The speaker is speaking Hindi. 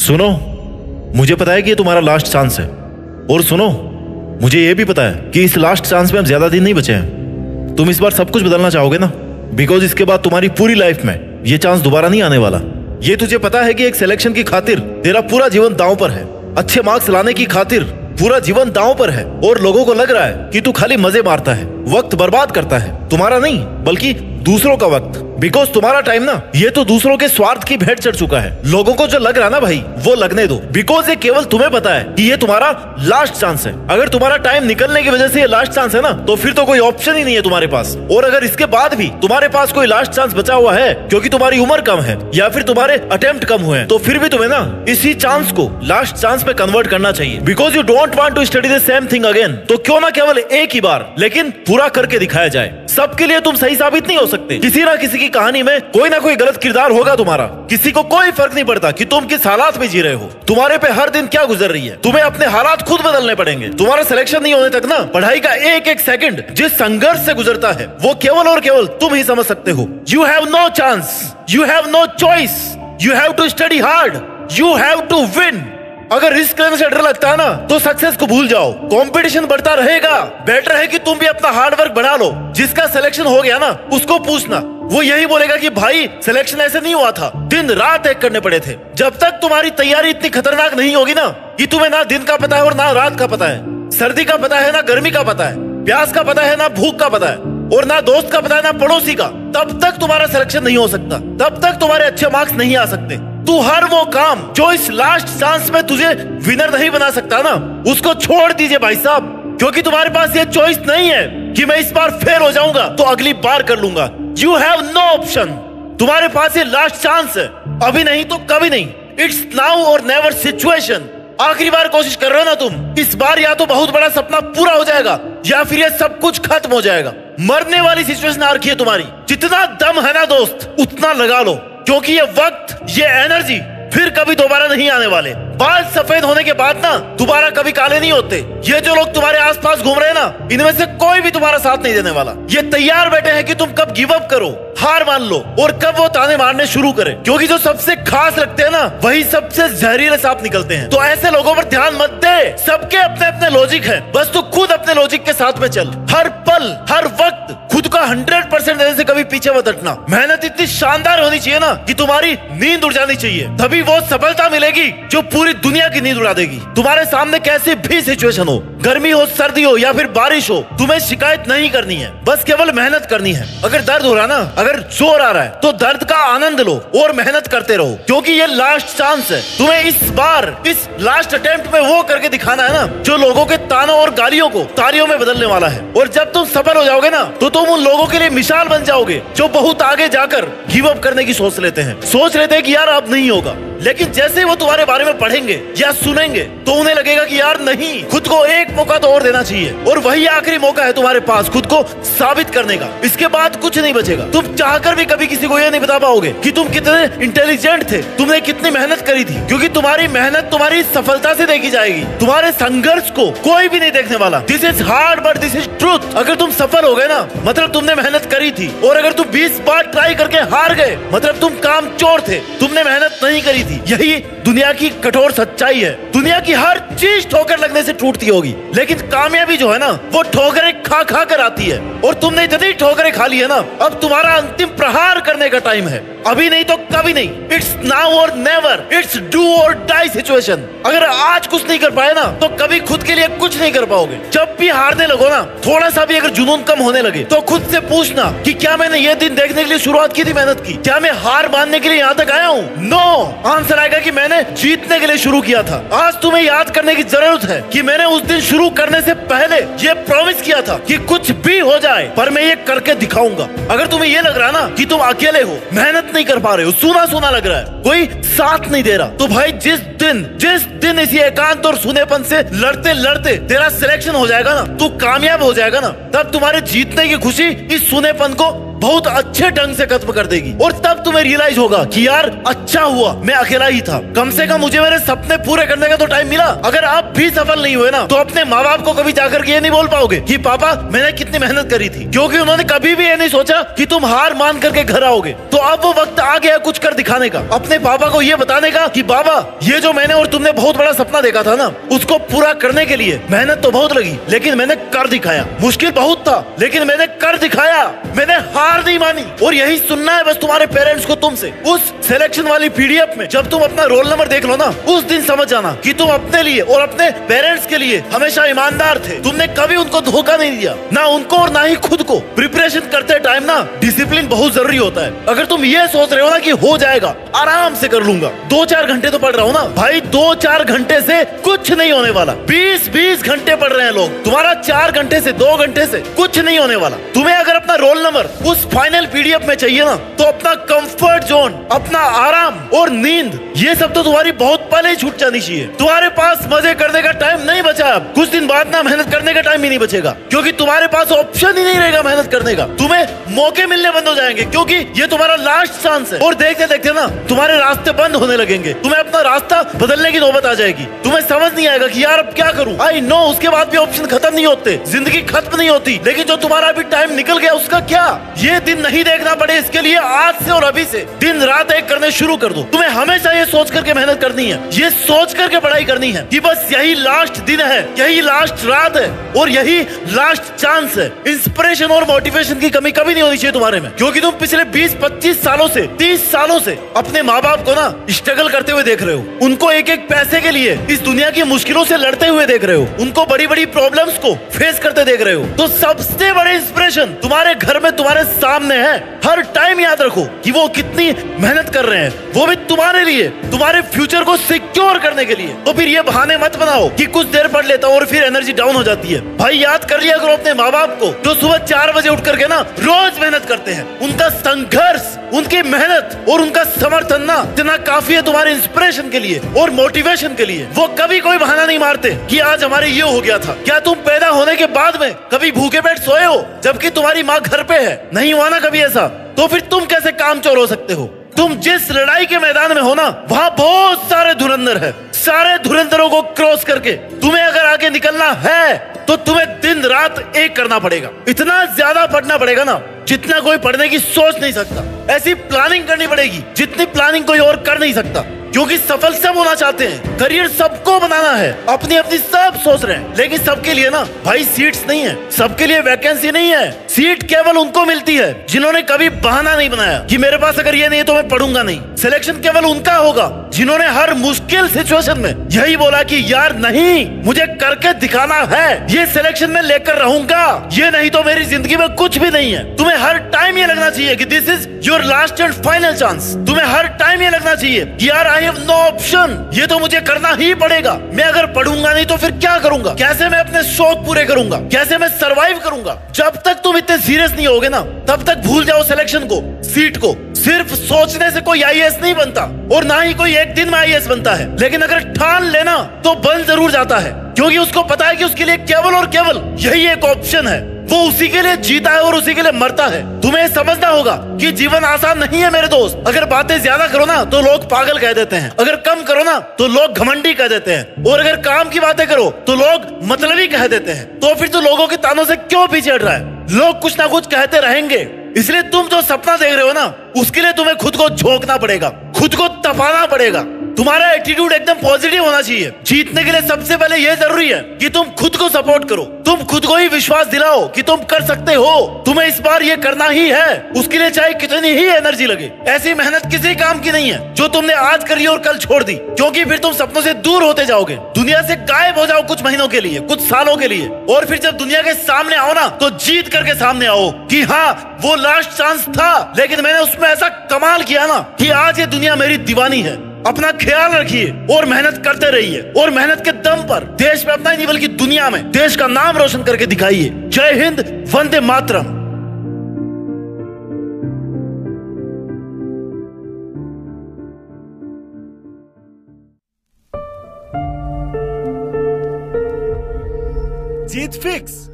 सुनो, मुझे पता है कि ये तुम्हारा लास्ट चांस है। और सुनो, मुझे ये भी पता है कि इस लास्ट चांस में अब ज्यादा दिन नहीं बचे हैं। तुम इस बार सब कुछ बदलना चाहोगे ना, बिकॉज इसके बाद तुम्हारी पूरी लाइफ में ये चांस दोबारा नहीं आने वाला। ये तुझे पता है कि एक सिलेक्शन की खातिर तेरा पूरा जीवन दांव पर है, अच्छे मार्क्स लाने की खातिर पूरा जीवन दांव पर है, और लोगों को लग रहा है कि तू खाली मजे मारता है, वक्त बर्बाद करता है, तुम्हारा नहीं बल्कि दूसरों का वक्त। बिकॉज तुम्हारा टाइम ना ये तो दूसरों के स्वार्थ की भेंट चढ़ चुका है। लोगों को जो लग रहा ना भाई, वो लगने दो, बिकॉज ये केवल तुम्हें पता है कि ये तुम्हारा लास्ट चांस है। अगर तुम्हारा टाइम निकलने की वजह से ये लास्ट चांस है ना, तो फिर तो कोई ऑप्शन ही नहीं है तुम्हारे पास। और अगर इसके बाद भी तुम्हारे पास कोई लास्ट चांस बचा हुआ है क्योंकि तुम्हारी उम्र कम है या फिर तुम्हारे अटेम्प्ट कम हुए हैं, तो फिर भी तुम्हें ना इसी चांस को लास्ट चांस में कन्वर्ट करना चाहिए। Because you don't want to study the same thing again. तो क्यों ना केवल एक ही बार लेकिन पूरा करके दिखाया जाए। सबके लिए तुम सही साबित नहीं हो सकते। किसी ना किसी की कहानी में कोई ना कोई गलत किरदार होगा तुम्हारा। किसी को कोई फर्क नहीं पड़ता कि तुम किस हालात में जी रहे हो, तुम्हारे पे हर दिन क्या गुजर रही है। तुम्हें अपने हालात खुद बदलने पड़ेंगे। तुम्हारा सिलेक्शन नहीं होने तक ना पढ़ाई का एक एक सेकंड जिस संघर्ष से गुजरता है वो केवल और केवल तुम ही समझ सकते हो। You have no chance, you have no choice, you have to study hard, you have to win. अगर रिस्क लेने से डर लगता है ना तो सक्सेस को भूल जाओ। कंपटीशन बढ़ता रहेगा, बेटर है कि तुम भी अपना हार्ड वर्क बढ़ा लो। जिसका सिलेक्शन हो गया ना उसको पूछना, वो यही बोलेगा कि भाई सिलेक्शन ऐसे नहीं हुआ था, दिन रात एक करने पड़े थे। जब तक तुम्हारी तैयारी इतनी खतरनाक नहीं होगी ना कि तुम्हें ना दिन का पता है और ना रात का पता है, सर्दी का पता है ना गर्मी का पता है, प्यास का पता है ना भूख का पता है, और ना दोस्त का पता है ना पड़ोसी का, तब तक तुम्हारा सिलेक्शन नहीं हो सकता, तब तक तुम्हारे अच्छे मार्क्स नहीं आ सकते। तू हर वो काम जो इस लास्ट चांस में तुझे विनर नहीं बना सकता ना, उसको छोड़ दीजिए भाई साहब, क्योंकि तुम्हारे पास ये चॉइस नहीं है कि मैं इस बार फेल हो जाऊंगा तो अगली बार कर लूंगा। You have no option. तुम्हारे पास ये लास्ट चांस है, अभी नहीं तो कभी नहीं। इट्स नाउ और नेवर सिचुएशन। आखिरी बार कोशिश कर रहे हो ना तुम, इस बार या तो बहुत बड़ा सपना पूरा हो जाएगा या फिर ये सब कुछ खत्म हो जाएगा। मरने वाली सिचुएशन आ रखी है तुम्हारी। जितना दम है ना दोस्त उतना लगा लो, क्योंकि ये वक्त, ये एनर्जी फिर कभी दोबारा नहीं आने वाले। बाल सफेद होने के बाद ना दोबारा कभी काले नहीं होते। ये जो लोग तुम्हारे आसपास घूम रहे हैं ना, इनमें से कोई भी तुम्हारा साथ नहीं देने वाला। ये तैयार बैठे हैं कि तुम कब गिव अप करो, हार मान लो, और कब वो ताने मारने शुरू करें। क्योंकि जो सबसे खास लगते हैं ना वही सबसे जहरीले सांप निकलते हैं। तो ऐसे लोगों पर ध्यान मत दे। सबके अपने अपने लॉजिक है, बस तू खुद अपने लॉजिक के साथ में चल। हर पल हर वक्त खुद का 100% देने से कभी पीछे मत हटना। मेहनत इतनी शानदार होनी चाहिए ना कि तुम्हारी नींद उड़ जानी चाहिए, तभी वो सफलता मिलेगी जो पूरी दुनिया की नींद उड़ा देगी। तुम्हारे सामने कैसी भी सिचुएशन हो, गर्मी हो, सर्दी हो या फिर बारिश हो, तुम्हें शिकायत नहीं करनी है, बस केवल मेहनत करनी है। अगर दर्द हो रहा ना, अगर जोर आ रहा है तो दर्द का आनंद लो और मेहनत करते रहो, क्योंकि ये लास्ट चांस है। तुम्हें इस बार इस लास्ट अटेम्प्ट में वो करके दिखाना है ना जो लोगों के तानों और गालियों को तालियों में बदलने वाला है। और जब तुम सफल हो जाओगे ना तो तुम उन लोगों के लिए मिसाल बन जाओगे जो बहुत आगे जाकर गिव अप करने की सोच लेते हैं कि यार अब नहीं होगा। लेकिन जैसे ही वो तुम्हारे बारे में पढ़ेंगे या सुनेंगे तो उन्हें लगेगा कि यार नहीं, खुद को एक मौका तो और देना चाहिए, और वही आखिरी मौका है तुम्हारे पास खुद को साबित करने का। इसके बाद कुछ नहीं बचेगा। तुम चाहकर भी कभी किसी को यह नहीं बता पाओगे कि तुम कितने इंटेलिजेंट थे, तुमने कितनी मेहनत करी थी, क्योंकि तुम्हारी मेहनत तुम्हारी सफलता से देखी जाएगी। तुम्हारे संघर्ष को कोई भी नहीं देखने वाला। This is hard but this is truth. अगर तुम सफल हो गए ना मतलब तुमने मेहनत करी थी, और अगर तुम 20 बार ट्राई करके हार गए मतलब तुम कामचोर थे, तुमने मेहनत नहीं करी थी। यही दुनिया की कठोर सच्चाई है। दुनिया की हर चीज ठोकर लगने से टूटती होगी, लेकिन कामयाबी जो है ना वो ठोकरें खा खा कर आती है। और तुमने इतनी ठोकरें खा ली है ना, अब तुम्हारा अंतिम प्रहार करने का टाइम है। अभी नहीं तो कभी नहीं। इट्स नाउ और नेवर। इट्स डू और डाई सिचुएशन। अगर आज कुछ नहीं कर पाए ना तो कभी खुद के लिए कुछ नहीं कर पाओगे। जब भी हारने लगो ना, थोड़ा सा भी अगर जुनून कम होने लगे तो खुद से पूछना कि क्या मैंने ये दिन देखने के लिए शुरुआत की थी, मेहनत की? क्या मैं हार मानने के लिए यहाँ तक आया हूँ? नो। आंसर आएगा कि मैंने जीतने के लिए शुरू किया था। आज तुम्हें याद करने की जरूरत है कि मैंने उस दिन शुरू करने से पहले ये प्रॉमिस किया था कि कुछ भी हो जाए पर मैं ये करके दिखाऊंगा। अगर तुम्हें ये लग रहा है ना कि तुम अकेले हो, मेहनत नहीं कर पा रहे हो, सूना सूना लग रहा है, कोई साथ नहीं दे रहा, तो भाई जिस दिन इसी एकांत और सुनेपन से लड़ते लड़ते तेरा सिलेक्शन हो जाएगा ना, तू कामयाब हो जाएगा ना, तब तुम्हारे जीतने की खुशी इस सुनेपन को बहुत अच्छे ढंग से खत्म कर देगी। और तब तुम्हें रियलाइज होगा कि यार अच्छा हुआ मैं अकेला ही था, कम से कम मुझे मेरे सपने पूरे करने का तो टाइम मिला। अगर आप भी सफल नहीं हुए ना तो अपने माँ बाप को कभी जाकर के ये नहीं बोल पाओगे कि पापा मैंने कितनी मेहनत करी थी, क्योंकि उन्होंने कभी भी ये नहीं सोचा कि तुम हार मान करके घर आओगे। तो अब वो वक्त आ गया कुछ कर दिखाने का, अपने पापा को ये बताने का कि बाबा ये जो मैंने और तुमने बहुत बड़ा सपना देखा था ना, उसको पूरा करने के लिए मेहनत तो बहुत लगी, लेकिन मैंने कर दिखाया। मुश्किल बहुत था लेकिन मैंने कर दिखाया, मैंने हार नहीं मानी। और यही सुनना है बस तुम्हारे पेरेंट्स को तुमसे। उस सिलेक्शन वाली पीडीएफ में जब तुम अपना रोल नंबर देख लो ना, उस दिन समझ जाना कि तुम अपने लिए और अपने पेरेंट्स के लिए हमेशा ईमानदार थे। तुमने कभी उनको धोखा नहीं दिया, ना उनको और ना ही खुद को। प्रिपरेशन करते टाइम ना डिसिप्लिन बहुत जरूरी होता है। अगर तुम ये सोच रहे हो ना कि हो जाएगा, आराम से कर लूंगा, 2-4 घंटे तो पढ़ रहा हूँ ना भाई, 2-4 घंटे से कुछ नहीं होने वाला। 20-20 घंटे पढ़ रहे हैं लोग, तुम्हारा 4 घंटे से 2 घंटे से कुछ नहीं होने वाला। तुम्हें अगर अपना रोल नंबर उस फाइनल पीडीएफ में चाहिए ना, तो अपना कंफर्ट जोन, अपना आराम और नींद, ये सब तो तुम्हारी बहुत पहले ही छूट जानी चाहिए। तुम्हारे पास मजे करने का टाइम नहीं बचा। अब कुछ दिन बाद ना मेहनत करने का टाइम ही नहीं बचेगा, क्योंकि तुम्हारे पास ऑप्शन ही नहीं रहेगा मेहनत करने का। तुम्हें मौके मिलने बंद हो जाएंगे, क्योंकि ये तुम्हारा लास्ट चांस है। और देखते देखते ना तुम्हारे रास्ते बंद होने लगेंगे, तुम्हें अपना रास्ता बदलने की नौबत आ जाएगी। तुम्हें समझ नहीं आएगा कि यार अब क्या करूं। आई नो उसके बाद भी ऑप्शन खत्म नहीं होते, जिंदगी खत्म नहीं होती, लेकिन जो तुम्हारा अभी टाइम निकल गया उसका क्या। ये दिन नहीं देखना पड़े, इसके लिए आज से और अभी से दिन रात एक करने शुरू कर दो। तुम्हें हमेशा ये सोच करके मेहनत करनी है, ये सोच करके पढ़ाई करनी है कि बस यही लास्ट दिन है, यही लास्ट रात है और यही लास्ट चांस है। इंस्पिरेशन और मोटिवेशन की कमी कभी नहीं होनी चाहिए तुम्हारे में, क्योंकि तुम पिछले 20-25 सालों से 30 सालों से अपने माँ बाप को ना स्ट्रगल करते हुए देख रहे हो। उनको एक एक पैसे के लिए इस दुनिया की मुश्किलों से लड़ते हुए देख रहे हो, उनको बड़ी बड़ी प्रॉब्लम्स को फेस करते देख रहे हो। तो सबसे बड़े इंस्पिरेशन तुम्हारे घर में तुम्हारे सामने है। हर टाइम याद रखो कि वो कितनी मेहनत कर रहे हैं, वो भी तुम्हारे लिए, तुम्हारे फ्यूचर को सिक्योर करने के लिए। तो फिर ये बहाने मत बनाओ कि कुछ देर पढ़ लेता हूँ और फिर एनर्जी डाउन हो जाती है। भाई याद कर लिया करो अपने माँ बाप को, जो सुबह 4 बजे उठ करके ना रोज मेहनत करते हैं। उनका संघर्ष, उनकी मेहनत और उनका समर्थन ना इतना काफी है तुम्हारे इंस्पिरेशन के लिए और मोटिवेशन के लिए। वो कभी कोई बहाना नहीं मारते कि आज हमारे ये हो गया था। क्या तुम पैदा होने के बाद में कभी भूखे पेट सोए हो जबकि तुम्हारी माँ घर पे है? नहीं हुआ ना कभी ऐसा। तो फिर तुम कैसे कामचोर हो सकते हो? तुम जिस लड़ाई के मैदान में हो ना, वहाँ बहुत सारे धुरंधर है। सारे धुरंधरों को क्रॉस करके तुम्हें अगर आगे निकलना है तो तुम्हें दिन रात एक करना पड़ेगा। इतना ज्यादा पढ़ना पड़ेगा ना जितना कोई पढ़ने की सोच नहीं सकता। ऐसी प्लानिंग करनी पड़ेगी जितनी प्लानिंग कोई और कर नहीं सकता, क्योंकि सफल सब होना चाहते हैं, करियर सबको बनाना है, अपनी अपनी सब सोच रहे हैं, लेकिन सबके लिए ना भाई सीट्स नहीं है, सबके लिए वैकेंसी नहीं है। सीट केवल उनको मिलती है जिन्होंने कभी बहाना नहीं बनाया कि मेरे पास अगर ये नहीं है तो मैं पढ़ूंगा नहीं। सिलेक्शन केवल उनका होगा जिन्होंने हर मुश्किल सिचुएशन में यही बोला कि यार नहीं, मुझे करके दिखाना है, ये सिलेक्शन में लेकर रहूंगा, ये नहीं तो मेरी जिंदगी में कुछ भी नहीं है। तुम्हें हर टाइम ये लगना चाहिए कि this is your last and final chance. तुम्हें हर टाइम ये लगना चाहिए कि यार आई हैव नो ऑप्शन, ये तो मुझे करना ही पड़ेगा। मैं अगर पढ़ूंगा नहीं तो फिर क्या करूंगा? कैसे मैं अपने शौक पूरे करूंगा? कैसे मैं सरवाइव करूंगा? जब तक तुम इतने सीरियस नहीं होगे ना, तब तक भूल जाओ सिलेक्शन को, सीट को। सिर्फ सोचने से कोई आईएएस नहीं बनता और ना ही कोई एक दिन में आईएएस बनता है, लेकिन अगर ठान लेना तो बन जरूर जाता है, क्योंकि उसको पता है कि उसके लिए केवल और केवल यही एक ऑप्शन है। वो उसी के लिए जीता है और उसी के लिए मरता है। तुम्हें समझना होगा कि जीवन आसान नहीं है मेरे दोस्त। अगर बातें ज्यादा करो ना तो लोग पागल कह देते हैं, अगर कम करो ना तो लोग घमंडी कह देते हैं, और अगर काम की बातें करो तो लोग मतलबी कह देते हैं। तो फिर तो लोगों के तानों से क्यों पीछे हट रहा है? लोग कुछ ना कुछ कहते रहेंगे, इसलिए तुम जो सपना देख रहे हो ना, उसके लिए तुम्हें खुद को झोंकना पड़ेगा, खुद को तपाना पड़ेगा। तुम्हारा एटीट्यूड एकदम पॉजिटिव होना चाहिए। जीतने के लिए सबसे पहले यह जरूरी है कि तुम खुद को सपोर्ट करो, तुम खुद को ही विश्वास दिलाओ कि तुम कर सकते हो। तुम्हें इस बार ये करना ही है, उसके लिए चाहे कितनी ही एनर्जी लगे। ऐसी मेहनत किसी काम की नहीं है जो तुमने आज करी और कल छोड़ दी, क्योंकि फिर तुम सपनों से दूर होते जाओगे, दुनिया से गायब हो जाओ कुछ महीनों के लिए, कुछ सालों के लिए, और फिर जब दुनिया के सामने आओ ना तो जीत करके सामने आओ कि हाँ वो लास्ट चांस था, लेकिन मैंने उसमें ऐसा कमाल किया ना कि आज ये दुनिया मेरी दीवानी है। अपना ख्याल रखिए और मेहनत करते रहिए, और मेहनत के दम पर देश में अपना ही नहीं बल्कि दुनिया में देश का नाम रोशन करके दिखाइए। जय हिंद, वंदे मातरम। जीत फिक्स।